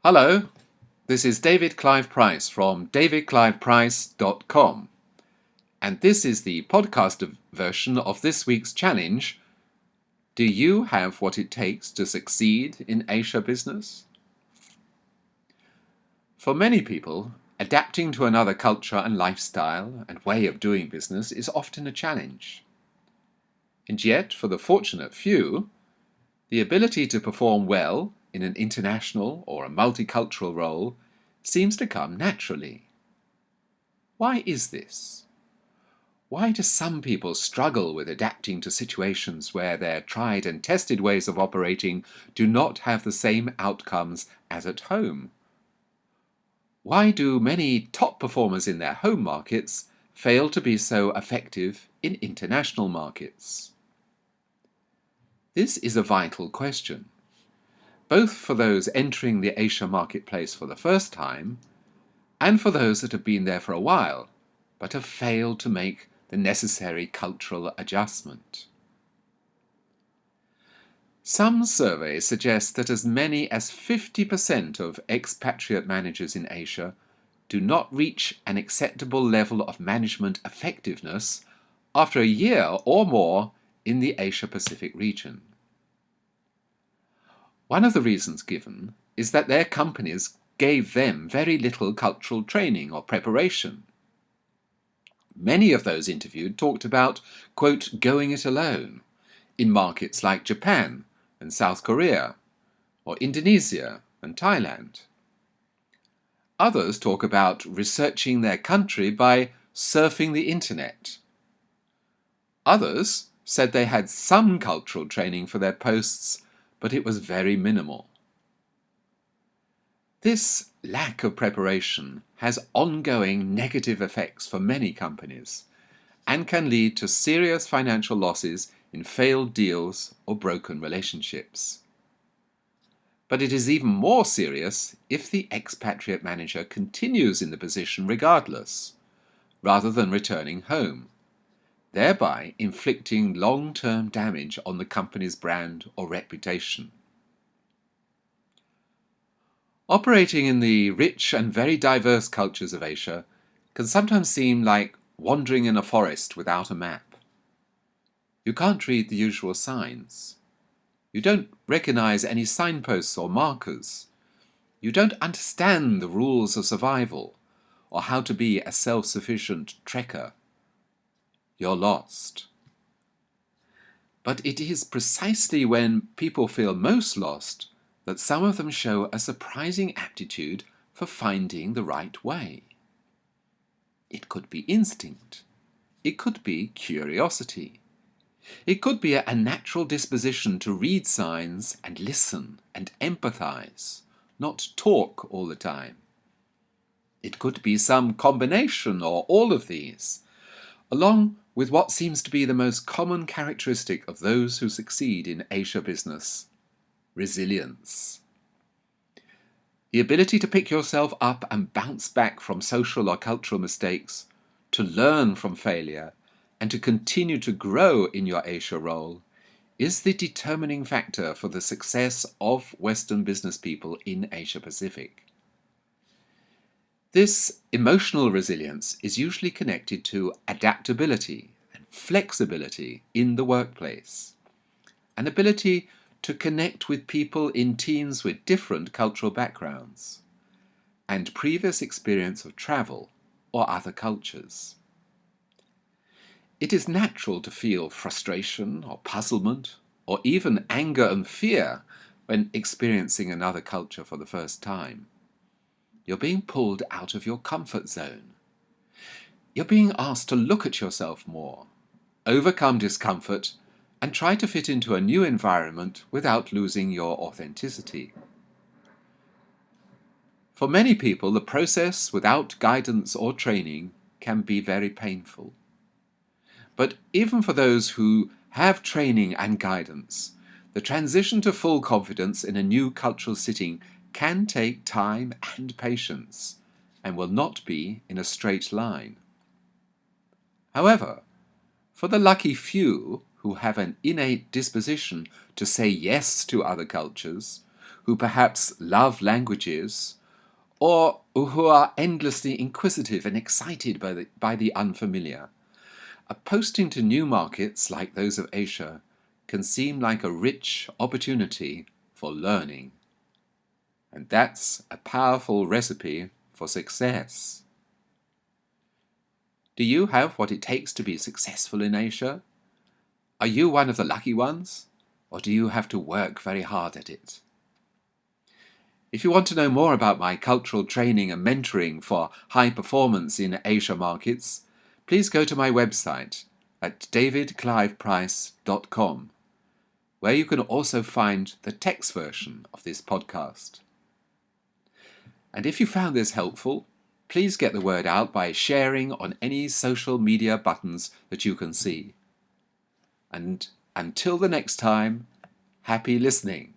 Hello, this is David Clive Price from davidcliveprice.com, and this is the podcast version of this week's challenge. Do you have what it takes to succeed in Asia business? For many people, adapting to another culture and lifestyle and way of doing business is often a challenge. And yet, for the fortunate few, the ability to perform well in an international or a multicultural role seems to come naturally. Why is this? Why do some people struggle with adapting to situations where their tried and tested ways of operating do not have the same outcomes as at home? Why do many top performers in their home markets fail to be so effective in international markets? This is a vital question, both for those entering the Asia marketplace for the first time and for those that have been there for a while but have failed to make the necessary cultural adjustment. Some surveys suggest that as many as 50% of expatriate managers in Asia do not reach an acceptable level of management effectiveness after a year or more in the Asia-Pacific region. One of the reasons given is that their companies gave them very little cultural training or preparation. Many of those interviewed talked about, quote, going it alone in markets like Japan and South Korea, or Indonesia and Thailand. Others talk about researching their country by surfing the internet. Others said they had some cultural training for their posts, but it was very minimal. This lack of preparation has ongoing negative effects for many companies and can lead to serious financial losses in failed deals or broken relationships. But it is even more serious if the expatriate manager continues in the position regardless, rather than returning home, thereby inflicting long-term damage on the company's brand or reputation. Operating in the rich and very diverse cultures of Asia can sometimes seem like wandering in a forest without a map. You can't read the usual signs. You don't recognize any signposts or markers. You don't understand the rules of survival or how to be a self-sufficient trekker. You're lost. But it is precisely when people feel most lost that some of them show a surprising aptitude for finding the right way. It could be instinct. It could be curiosity. It could be a natural disposition to read signs and listen and empathize, not talk all the time. It could be some combination or all of these, along with what seems to be the most common characteristic of those who succeed in Asia business: resilience. The ability to pick yourself up and bounce back from social or cultural mistakes, to learn from failure, and to continue to grow in your Asia role is the determining factor for the success of Western business people in Asia Pacific. This emotional resilience is usually connected to adaptability and flexibility in the workplace, an ability to connect with people in teams with different cultural backgrounds, and previous experience of travel or other cultures. It is natural to feel frustration or puzzlement or even anger and fear when experiencing another culture for the first time. You're being pulled out of your comfort zone. You're being asked to look at yourself more, overcome discomfort, and try to fit into a new environment without losing your authenticity. For many people, the process without guidance or training can be very painful. But even for those who have training and guidance, the transition to full confidence in a new cultural setting can take time and patience, and will not be in a straight line. However, for the lucky few who have an innate disposition to say yes to other cultures, who perhaps love languages, or who are endlessly inquisitive and excited by the unfamiliar. Posting to new markets like those of Asia can seem like a rich opportunity for learning. And that's a powerful recipe for success. Do you have what it takes to be successful in Asia? Are you one of the lucky ones, or do you have to work very hard at it? If you want to know more about my cultural training and mentoring for high performance in Asia markets, please go to my website at davidcliveprice.com, where you can also find the text version of this podcast. And if you found this helpful, please get the word out by sharing on any social media buttons that you can see. And until the next time, happy listening.